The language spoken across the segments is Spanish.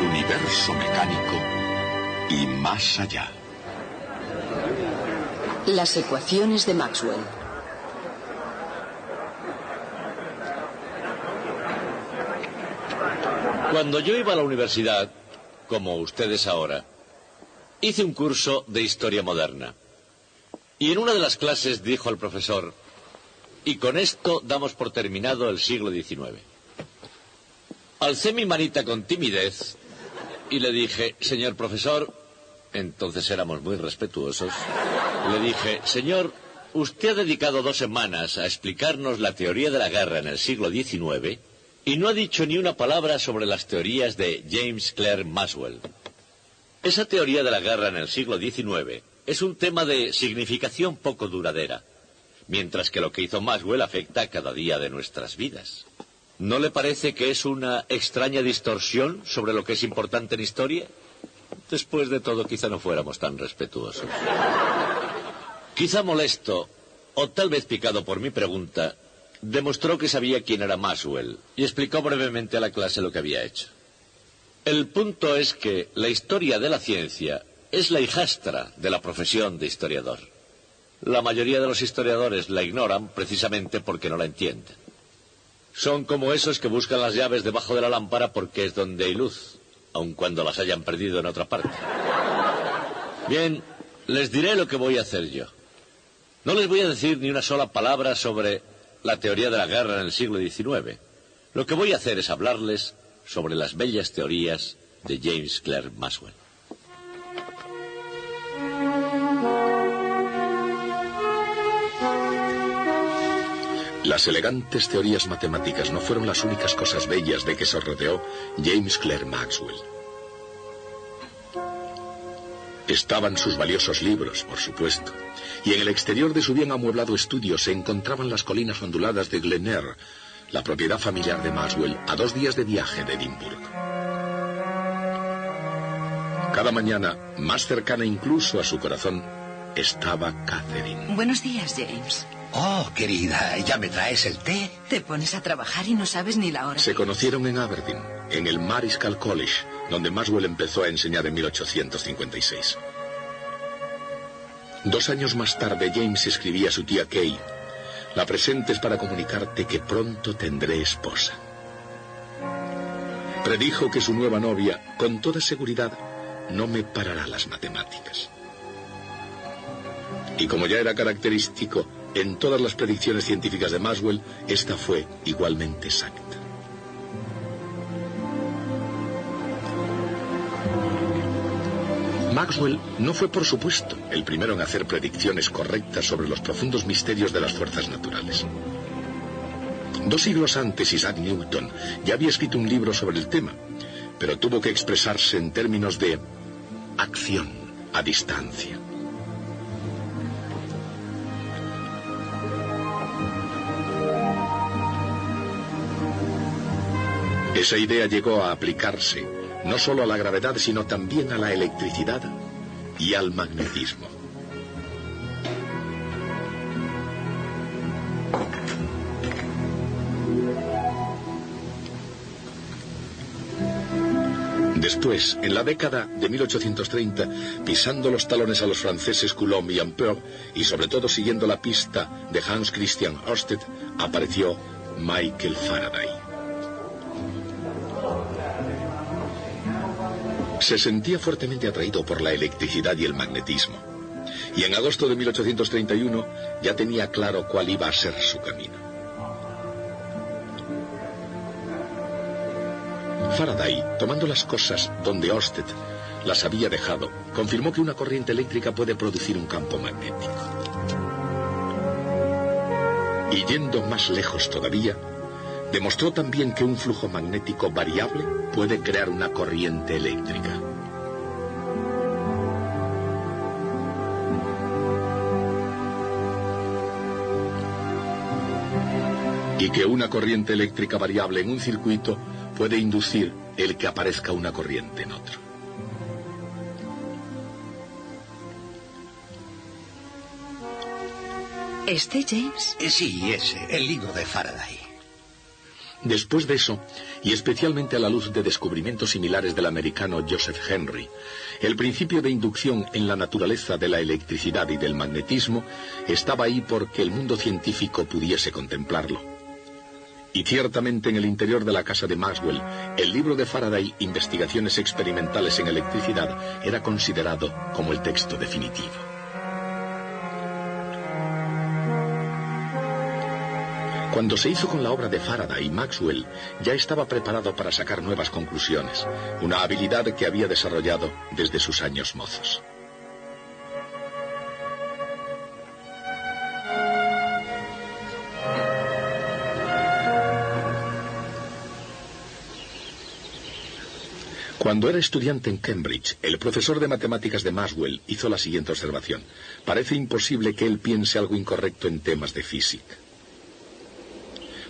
universo mecánico y más allá. Las ecuaciones de Maxwell. Cuando yo iba a la universidad, como ustedes ahora, hice un curso de historia moderna. Y en una de las clases dijo el profesor: y con esto damos por terminado el siglo XIX. Alcé mi manita con timidez y le dije: señor profesor, entonces éramos muy respetuosos, le dije: señor, usted ha dedicado 2 semanas a explicarnos la teoría de la guerra en el siglo XIX y no ha dicho ni una palabra sobre las teorías de James Clerk Maxwell. Esa teoría de la guerra en el siglo XIX es un tema de significación poco duradera, mientras que lo que hizo Maxwell afecta cada día de nuestras vidas. ¿No le parece que es una extraña distorsión sobre lo que es importante en historia? Después de todo, quizá no fuéramos tan respetuosos. Quizá molesto, o tal vez picado por mi pregunta, demostró que sabía quién era Maxwell y explicó brevemente a la clase lo que había hecho. El punto es que la historia de la ciencia es la hijastra de la profesión de historiador. La mayoría de los historiadores la ignoran precisamente porque no la entienden. Son como esos que buscan las llaves debajo de la lámpara porque es donde hay luz, aun cuando las hayan perdido en otra parte. Bien, les diré lo que voy a hacer yo. No les voy a decir ni una sola palabra sobre la teoría de la guerra en el siglo XIX. Lo que voy a hacer es hablarles sobre las bellas teorías de James Clerk Maxwell. Las elegantes teorías matemáticas no fueron las únicas cosas bellas de que se rodeó James Clerk Maxwell. Estaban sus valiosos libros, por supuesto, y en el exterior de su bien amueblado estudio se encontraban las colinas onduladas de Glen Eyre, la propiedad familiar de Maxwell, a 2 días de viaje de Edimburgo. Cada mañana, más cercana incluso a su corazón, estaba Catherine. Buenos días, James. Oh, querida, ¿ya me traes el té? Te pones a trabajar y no sabes ni la hora. Se conocieron en Aberdeen, en el Marischal College, donde Maxwell empezó a enseñar en 1856. 2 años más tarde, James escribía a su tía Kay: la presentes para comunicarte que pronto tendré esposa. Predijo que su nueva novia, con toda seguridad, no me parará las matemáticas. Y como ya era característico en todas las predicciones científicas de Maxwell, esta fue igualmente exacta. Maxwell no fue, por supuesto, el primero en hacer predicciones correctas sobre los profundos misterios de las fuerzas naturales. 2 siglos antes, Isaac Newton ya había escrito un libro sobre el tema, pero tuvo que expresarse en términos de acción a distancia. Esa idea llegó a aplicarse no solo a la gravedad, sino también a la electricidad y al magnetismo. Después, en la década de 1830, pisando los talones a los franceses Coulomb y Ampère, y sobre todo siguiendo la pista de Hans Christian Ørsted, apareció Michael Faraday. Se sentía fuertemente atraído por la electricidad y el magnetismo, y en agosto de 1831 ya tenía claro cuál iba a ser su camino. Faraday, tomando las cosas donde Ørsted las había dejado, confirmó que una corriente eléctrica puede producir un campo magnético. Y yendo más lejos todavía, demostró también que un flujo magnético variable puede crear una corriente eléctrica. Y que una corriente eléctrica variable en un circuito puede inducir el que aparezca una corriente en otro. ¿Este, James? Sí, ese, el libro de Faraday. Después de eso, y especialmente a la luz de descubrimientos similares del americano Joseph Henry, el principio de inducción en la naturaleza de la electricidad y del magnetismo estaba ahí porque el mundo científico pudiese contemplarlo. Y ciertamente en el interior de la casa de Maxwell, el libro de Faraday, Investigaciones experimentales en electricidad, era considerado como el texto definitivo. Cuando se hizo con la obra de Faraday, Maxwell ya estaba preparado para sacar nuevas conclusiones, una habilidad que había desarrollado desde sus años mozos. Cuando era estudiante en Cambridge, el profesor de matemáticas de Maxwell hizo la siguiente observación: parece imposible que él piense algo incorrecto en temas de física.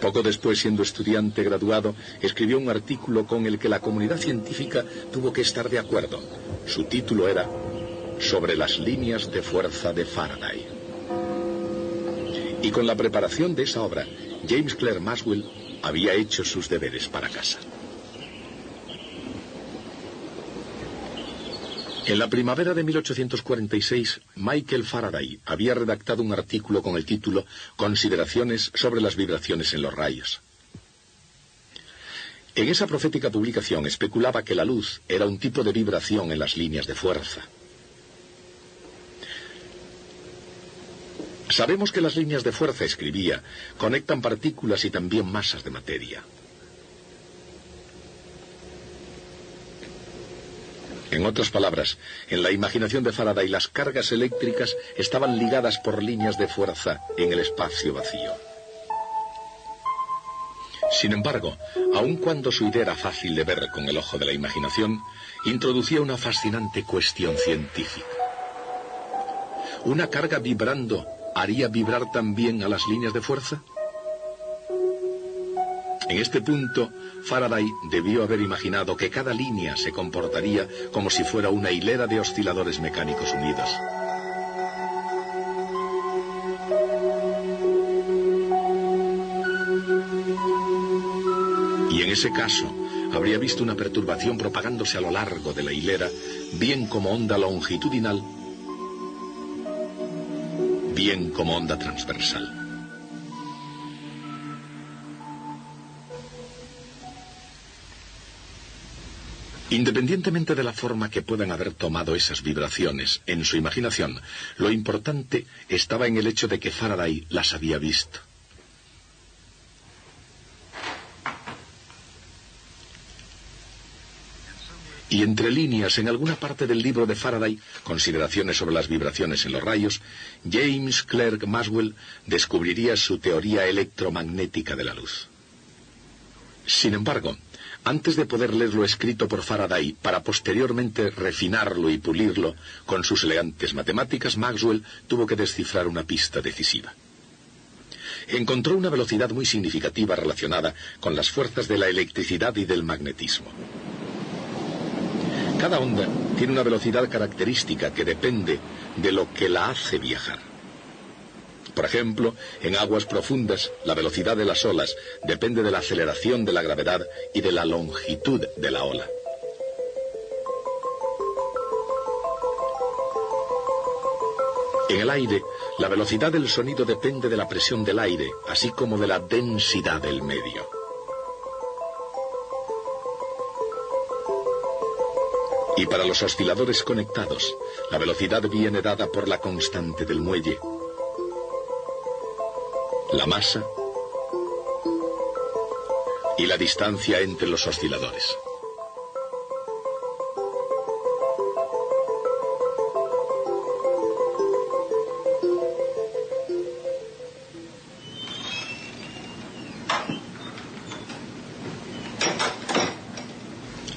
Poco después, siendo estudiante graduado, escribió un artículo con el que la comunidad científica tuvo que estar de acuerdo. Su título era Sobre las líneas de fuerza de Faraday. Y con la preparación de esa obra, James Clerk Maxwell había hecho sus deberes para casa. En la primavera de 1846, Michael Faraday había redactado un artículo con el título Consideraciones sobre las vibraciones en los rayos. En esa profética publicación especulaba que la luz era un tipo de vibración en las líneas de fuerza. Sabemos que las líneas de fuerza, escribía, conectan partículas y también masas de materia. En otras palabras, en la imaginación de Faraday, las cargas eléctricas estaban ligadas por líneas de fuerza en el espacio vacío. Sin embargo, aun cuando su idea era fácil de ver con el ojo de la imaginación, introducía una fascinante cuestión científica. ¿Una carga vibrando haría vibrar también a las líneas de fuerza? En este punto, Faraday debió haber imaginado que cada línea se comportaría como si fuera una hilera de osciladores mecánicos unidos. Y en ese caso, habría visto una perturbación propagándose a lo largo de la hilera, bien como onda longitudinal, bien como onda transversal. Independientemente de la forma que puedan haber tomado esas vibraciones en su imaginación, lo importante estaba en el hecho de que Faraday las había visto. Y entre líneas, en alguna parte del libro de Faraday, Consideraciones sobre las vibraciones en los rayos, James Clerk Maxwell descubriría su teoría electromagnética de la luz. Sin embargo, antes de poder leer lo escrito por Faraday, para posteriormente refinarlo y pulirlo con sus elegantes matemáticas, Maxwell tuvo que descifrar una pista decisiva. Encontró una velocidad muy significativa relacionada con las fuerzas de la electricidad y del magnetismo. Cada onda tiene una velocidad característica que depende de lo que la hace viajar. Por ejemplo, en aguas profundas, la velocidad de las olas depende de la aceleración de la gravedad y de la longitud de la ola. En el aire, la velocidad del sonido depende de la presión del aire, así como de la densidad del medio. Y para los osciladores conectados, la velocidad viene dada por la constante del muelle, la masa y la distancia entre los osciladores.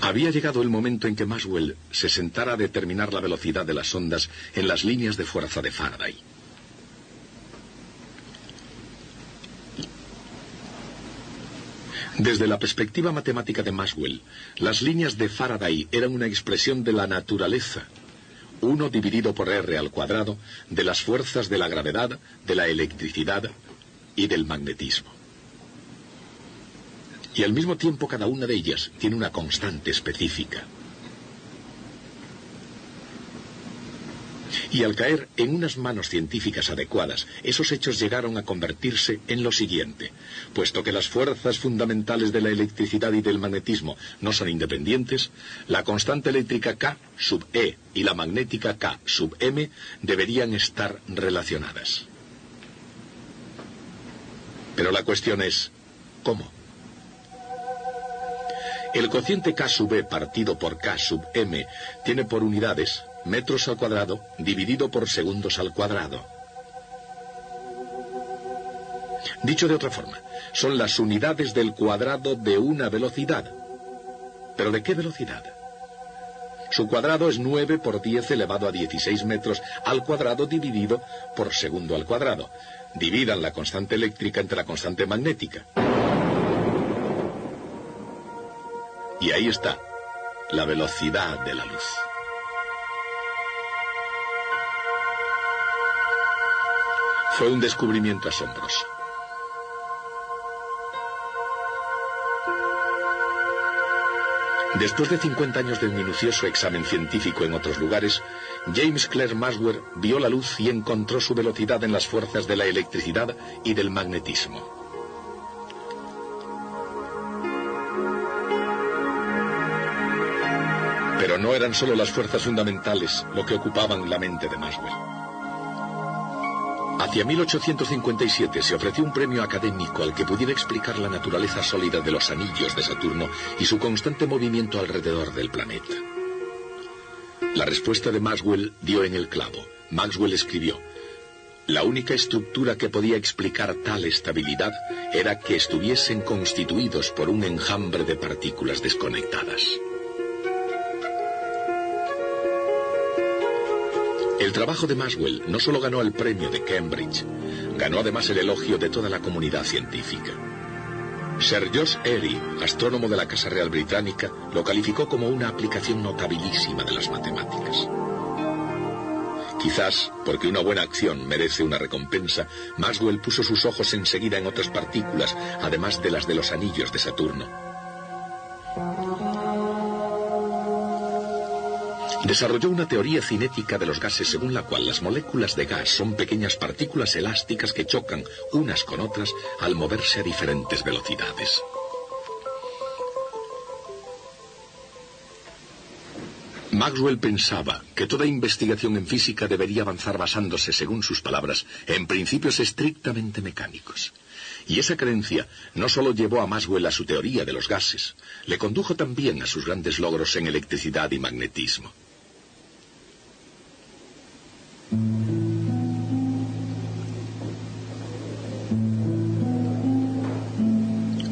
Había llegado el momento en que Maxwell se sentara a determinar la velocidad de las ondas en las líneas de fuerza de Faraday. Desde la perspectiva matemática de Maxwell, las líneas de Faraday eran una expresión de la naturaleza, 1 dividido por r al cuadrado, de las fuerzas de la gravedad, de la electricidad y del magnetismo. Y al mismo tiempo cada una de ellas tiene una constante específica. Y al caer en unas manos científicas adecuadas, esos hechos llegaron a convertirse en lo siguiente. Puesto que las fuerzas fundamentales de la electricidad y del magnetismo no son independientes, la constante eléctrica K sub E y la magnética K sub M deberían estar relacionadas. Pero la cuestión es, ¿cómo? El cociente K sub E partido por K sub M tiene por unidades metros al cuadrado dividido por segundos al cuadrado. Dicho de otra forma, son las unidades del cuadrado de una velocidad. ¿Pero de qué velocidad? Su cuadrado es 9 por 10 elevado a 16 metros al cuadrado dividido por segundo al cuadrado. Dividan la constante eléctrica entre la constante magnética. Y ahí está, la velocidad de la luz. Fue un descubrimiento asombroso. Después de 50 años de un minucioso examen científico en otros lugares, James Clerk Maxwell vio la luz y encontró su velocidad en las fuerzas de la electricidad y del magnetismo. Pero no eran solo las fuerzas fundamentales lo que ocupaban la mente de Maxwell. Hacia 1857 se ofreció un premio académico al que pudiera explicar la naturaleza sólida de los anillos de Saturno y su constante movimiento alrededor del planeta. La respuesta de Maxwell dio en el clavo. Maxwell escribió: la única estructura que podía explicar tal estabilidad era que estuviesen constituidos por un enjambre de partículas desconectadas. El trabajo de Maxwell no solo ganó el premio de Cambridge, ganó además el elogio de toda la comunidad científica. Sir George Airy, astrónomo de la Casa Real Británica, lo calificó como una aplicación notabilísima de las matemáticas. Quizás, porque una buena acción merece una recompensa, Maxwell puso sus ojos enseguida en otras partículas, además de las de los anillos de Saturno. Desarrolló una teoría cinética de los gases según la cual las moléculas de gas son pequeñas partículas elásticas que chocan unas con otras al moverse a diferentes velocidades. Maxwell pensaba que toda investigación en física debería avanzar basándose, según sus palabras, en principios estrictamente mecánicos. Y esa creencia no solo llevó a Maxwell a su teoría de los gases, le condujo también a sus grandes logros en electricidad y magnetismo.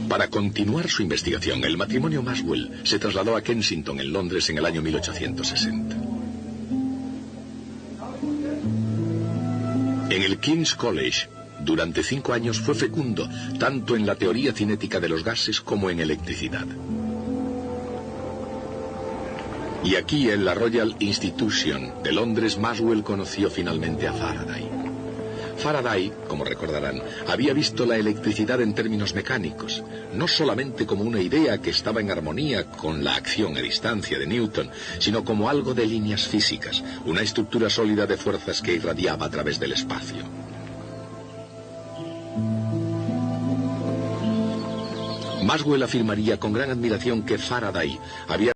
Para continuar su investigación, el matrimonio Maxwell se trasladó a Kensington, en Londres, en el año 1860. En el King's College, durante 5 años fue fecundo, tanto en la teoría cinética de los gases como en electricidad. Y aquí, en la Royal Institution de Londres, Maxwell conoció finalmente a Faraday. Faraday, como recordarán, había visto la electricidad en términos mecánicos, no solamente como una idea que estaba en armonía con la acción a distancia de Newton, sino como algo de líneas físicas, una estructura sólida de fuerzas que irradiaba a través del espacio. Maxwell afirmaría con gran admiración que Faraday había